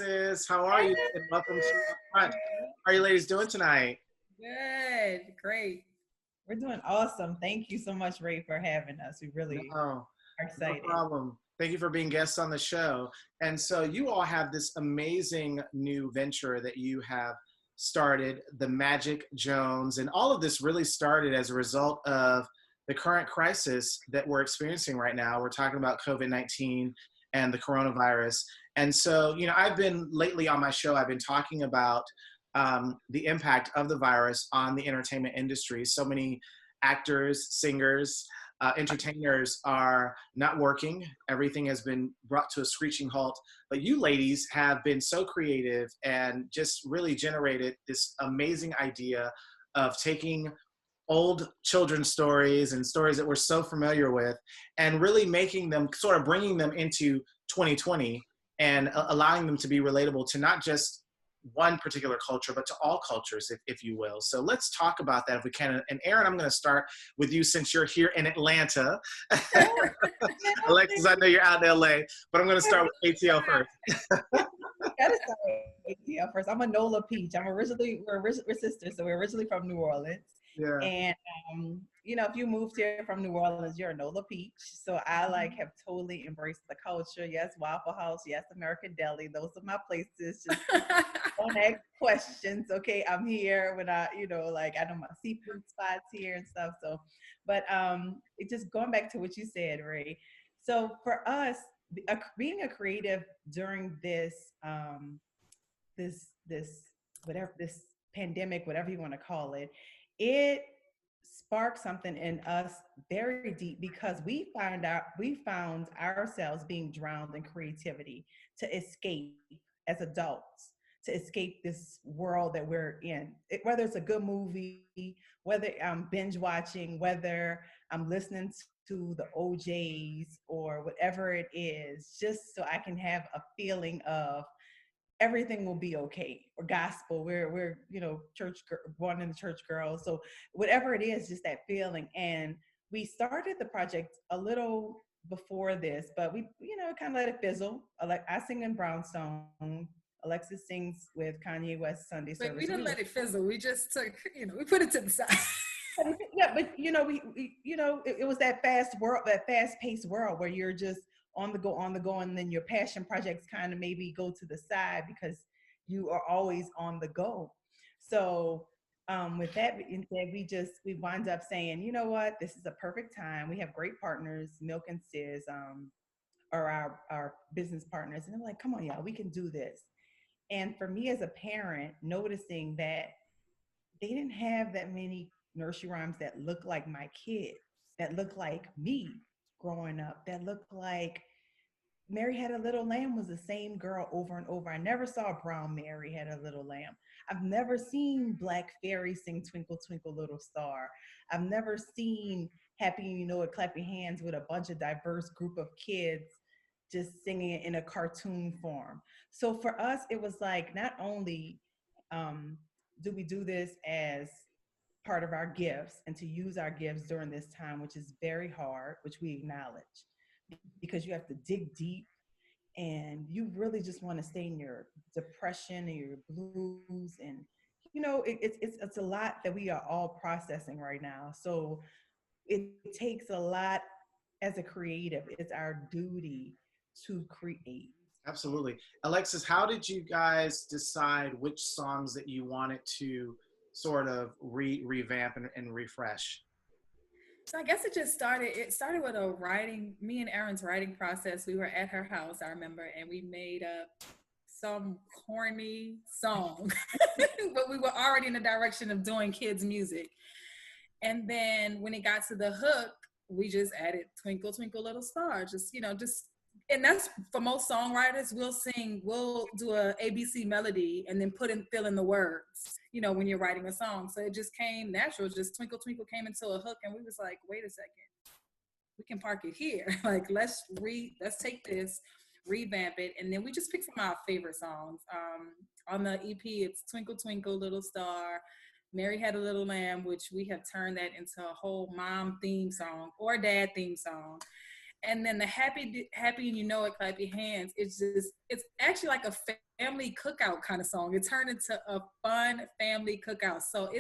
Alexis. How are you? And welcome to UPFRONT. How are you ladies doing tonight? Good, great. We're doing awesome. Thank you so much, Ray, for having us. We really are No excited. problem. Thank you for being guests on the show. And so you all have this amazing new venture that you have started, the Magic Jones, and all of this really started as a result of the current crisis that we're experiencing right now. We're talking about COVID-19 and the coronavirus. And so, I've been lately on my show, I've been talking about the impact of the virus on the entertainment industry. So many actors, singers, entertainers are not working. Everything has been brought to a screeching halt. But you ladies have been so creative and just really generated this amazing idea of taking old children's stories and stories that we're so familiar with and really making them, sort of bringing them into 2020 and allowing them to be relatable to not just one particular culture, but to all cultures, if you will. So let's talk about that if we can. And Arin, I'm going to start with you since you're here in Atlanta. Alexis, I know you're out in LA, but I'm going to start with ATL first. Gotta start with ATL first. I'm a NOLA Peach. We're sisters, so we're originally from New Orleans. Yeah. And if you moved here from New Orleans, you're a NOLA Peach. So I have totally embraced the culture. Yes, Waffle House. Yes, American Deli. Those are my places. Just don't ask questions. Okay, I'm here when I know my seafood spots here and stuff. So, but it just going back to what you said, Ray. So for us, being a creative during this pandemic, whatever you want to call it, it sparked something in us very deep because we found ourselves being drowned in creativity to escape as adults, to escape this world that we're in. Whether it's a good movie, whether I'm binge watching, whether I'm listening to the OJs or whatever it is, just so I can have a feeling of everything will be okay, or gospel. We're born in the church girls. So whatever it is, just that feeling. And we started the project a little before this, but we, kind of let it fizzle. I sing in Brownstone. Alexis sings with Kanye West Sunday service. But we didn't let it fizzle. We just took, we put it to the side. Yeah, but it was that fast-paced world where you're just on the go, and then your passion projects kind of maybe go to the side because you are always on the go. So with that being said, we wind up saying, you know what, this is a perfect time. We have great partners. Milk and Sis are our business partners, and they're like, come on, y'all, we can do this. And for me as a parent, noticing that they didn't have that many nursery rhymes that look like my kids, that look like me growing up, that looked like Mary Had a Little Lamb was the same girl over and over. I never saw Brown Mary Had a Little Lamb. I've never seen Black Fairy sing Twinkle Twinkle Little Star. I've never seen Happy You Know It, Clap Your Hands with a bunch of diverse group of kids just singing it in a cartoon form. So for us, it was like, not only do we do this as part of our gifts and to use our gifts during this time, which is very hard, which we acknowledge, because you have to dig deep and you really just want to stay in your depression and your blues. And, it's a lot that we are all processing right now. So it takes a lot as a creative. It's our duty to create. Absolutely. Alexis, how did you guys decide which songs that you wanted to sort of revamp and refresh? So I guess it started with me and Arin's writing process. We were at her house, I remember, and we made up some corny song, but we were already in the direction of doing kids music. And then when it got to the hook, we just added Twinkle Twinkle Little Star, and that's for most songwriters. We'll do a ABC melody and then fill in the words, when you're writing a song. So it just came natural. Just Twinkle Twinkle came into a hook, and we was like, wait a second, we can park it here. Like, let's take this, revamp it, and then we just picked some of our favorite songs. On the EP, it's Twinkle Twinkle Little Star, Mary Had a Little Lamb, which we have turned that into a whole mom theme song or dad theme song. And then the happy and you know it, clap your hands. It's actually like a family cookout kind of song. It turned into a fun family cookout. So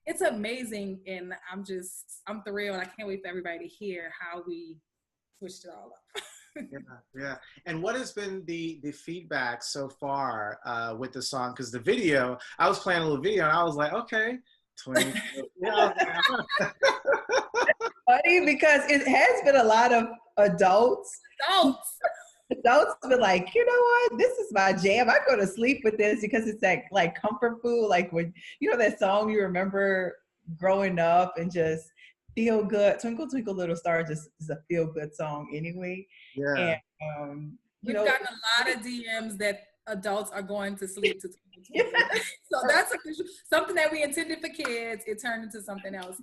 it's amazing, and I'm thrilled. I can't wait for everybody to hear how we switched it all up. Yeah. And what has been the feedback so far with the song? Because the video, I was playing a little video and I was like, okay, Twinkle. Funny because it has been a lot of adults been like, you know what, this is my jam. I go to sleep with this because it's like comfort food. Like when, you know, that song you remember growing up and just feel good. Twinkle Twinkle Little Star just is a feel good song anyway. Yeah. And we've gotten a lot of DMs that adults are going to sleep to Twinkle Twinkle. So that's something that we intended for kids. It turned into something else.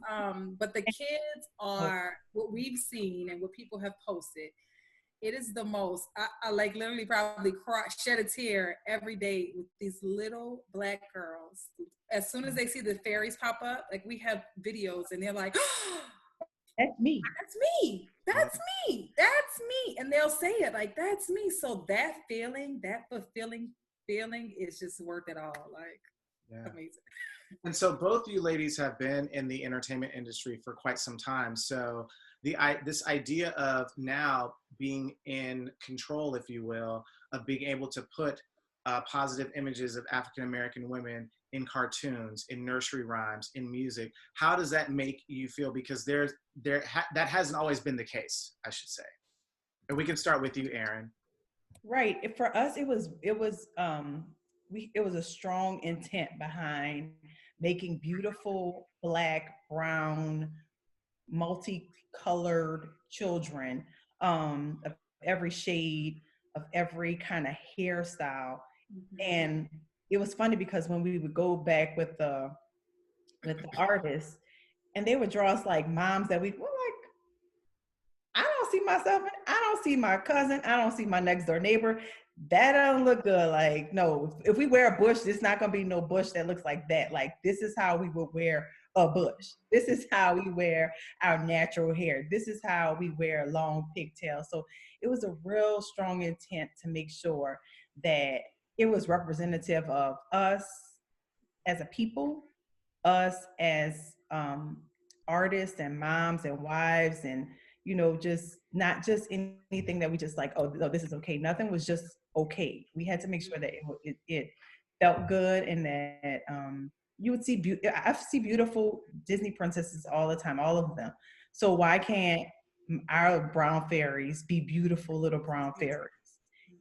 But the kids are, what we've seen and what people have posted, it is the most, I like literally probably shed a tear every day with these little Black girls. As soon as they see the fairies pop up, like we have videos and they're like, oh, that's me. That's me. That's me. That's me. And they'll say it like, that's me. So that feeling, that fulfilling feeling is just worth it all. Like, amazing. And so both you ladies have been in the entertainment industry for quite some time. So this idea of now being in control, if you will, of being able to put positive images of African-American women in cartoons, in nursery rhymes, in music, how does that make you feel? Because that hasn't always been the case, I should say. And we can start with you, Arin. Right. For us, it was a strong intent behind making beautiful Black, brown, multicolored children of every shade, of every kind of hairstyle. And it was funny because when we would go back with the artists and they would draw us like moms that we were like, I don't see myself in, I don't see my cousin, I don't see my next door neighbor. That don't look good. Like, no, if we wear a bush, there's not gonna be no bush that looks like that. Like, this is how we would wear a bush. This is how we wear our natural hair. This is how we wear long pigtails. So it was a real strong intent to make sure that it was representative of us as a people, us as artists and moms and wives, and, you know, just not just anything that we just like, oh, this is okay. Nothing was just okay. We had to make sure that it felt good, and that you would see I see beautiful Disney princesses all the time, all of them. So why can't our brown fairies be beautiful little brown fairies?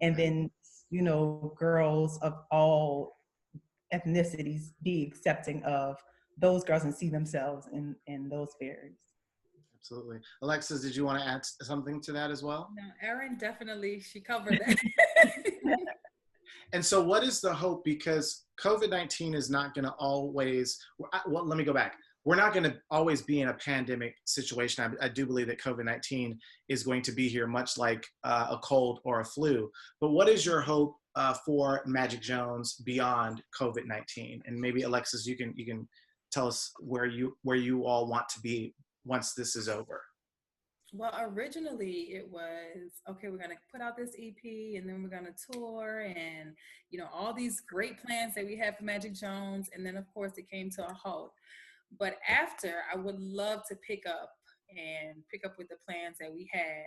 And then, you know, girls of all ethnicities be accepting of those girls and see themselves in those fairies. Absolutely. Alexis, did you want to add something to that as well? No, Arin definitely, she covered that. And so what is the hope? Because COVID-19 is not going to always, well, let me go back. We're not going to always be in a pandemic situation. I do believe that COVID-19 is going to be here, much like a cold or a flu. But what is your hope for Magic Jones beyond COVID-19? And maybe Alexis, you can tell us where you all want to be once this is over. Well, originally it was, okay, we're going to put out this EP and then we're going to tour and, you know, all these great plans that we had for Magic Jones. And then, of course, it came to a halt. But after, I would love to pick up with the plans that we had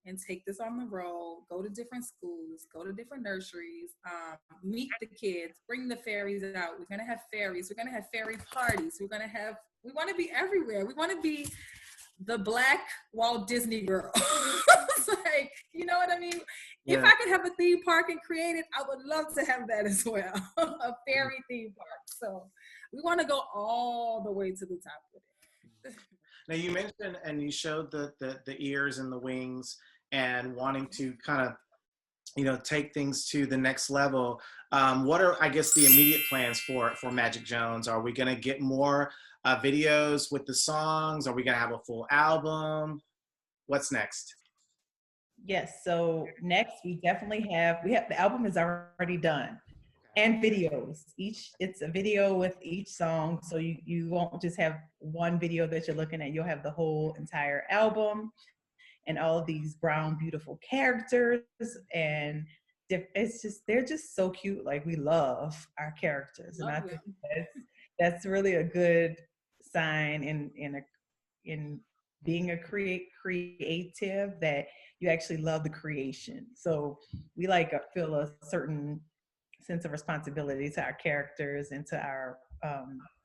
and take this on the road, go to different schools, go to different nurseries, meet the kids, bring the fairies out. We're going to have fairies. We're going to have fairy parties. We want to be everywhere. We want to be the Black Walt Disney girl. It's like, you know what I mean? Yeah. If I could have a theme park and create it, I would love to have that as well, a fairy theme park. So we want to go all the way to the top with it. Now you mentioned and you showed the ears and the wings and wanting to kind of, you know, take things to the next level. What are, I guess, the immediate plans for Magic Jones? Are we going to get more videos with the songs? Are we going to have a full album? What's next? Yes. So next we definitely have the album is already done, and videos. It's a video with each song. So you won't just have one video that you're looking at. You'll have the whole entire album. and all of these brown, beautiful characters. And it's just, they're just so cute. Like, we love our characters. And I think that's really a good sign in being a creative, that you actually love the creation. So we like feel a certain sense of responsibility to our characters and to our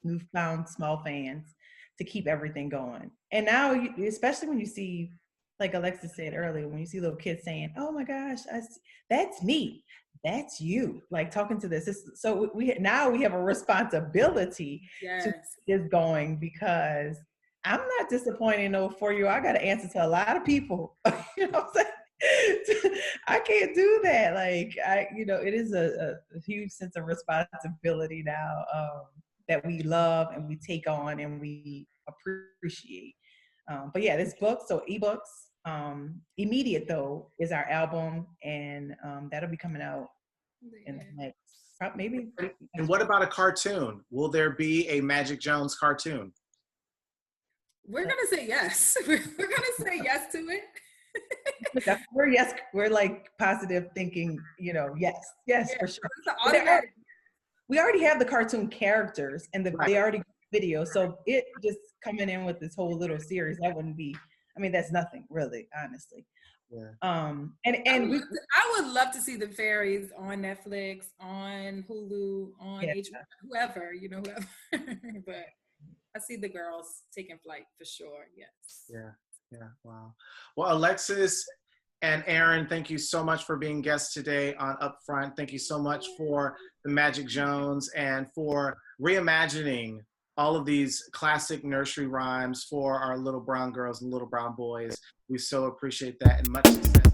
newfound small fans to keep everything going. And now, especially when you see, like Alexis said earlier, when you see little kids saying, "Oh my gosh, that's me, that's you," like talking to this. So we now have a responsibility to keep this going, because I'm not disappointing no 4-year-old. I got to answer to a lot of people. You know what I'm saying? I can't do that. Like, it is a huge sense of responsibility now, that we love and we take on and we appreciate. But yeah, this book, so ebooks, immediate though is our album, and that'll be coming out in the next, maybe. And what about a cartoon? Will there be a Magic Jones cartoon? We're gonna say yes. We're gonna say yes to it. We're like positive thinking, yes, for sure. We already have the cartoon characters, and they already got video, so it just coming in with this whole little series, that wouldn't be, that's nothing really, honestly. Yeah. I would love to see the fairies on Netflix, on Hulu, on whoever, but I see the girls taking flight for sure. Yes. Yeah. Wow. Well, Alexis and Arin, thank you so much for being guests today on Upfront. Thank you so much for the Magic Jones and for reimagining all of these classic nursery rhymes for our little brown girls and little brown boys. We so appreciate that, and much success.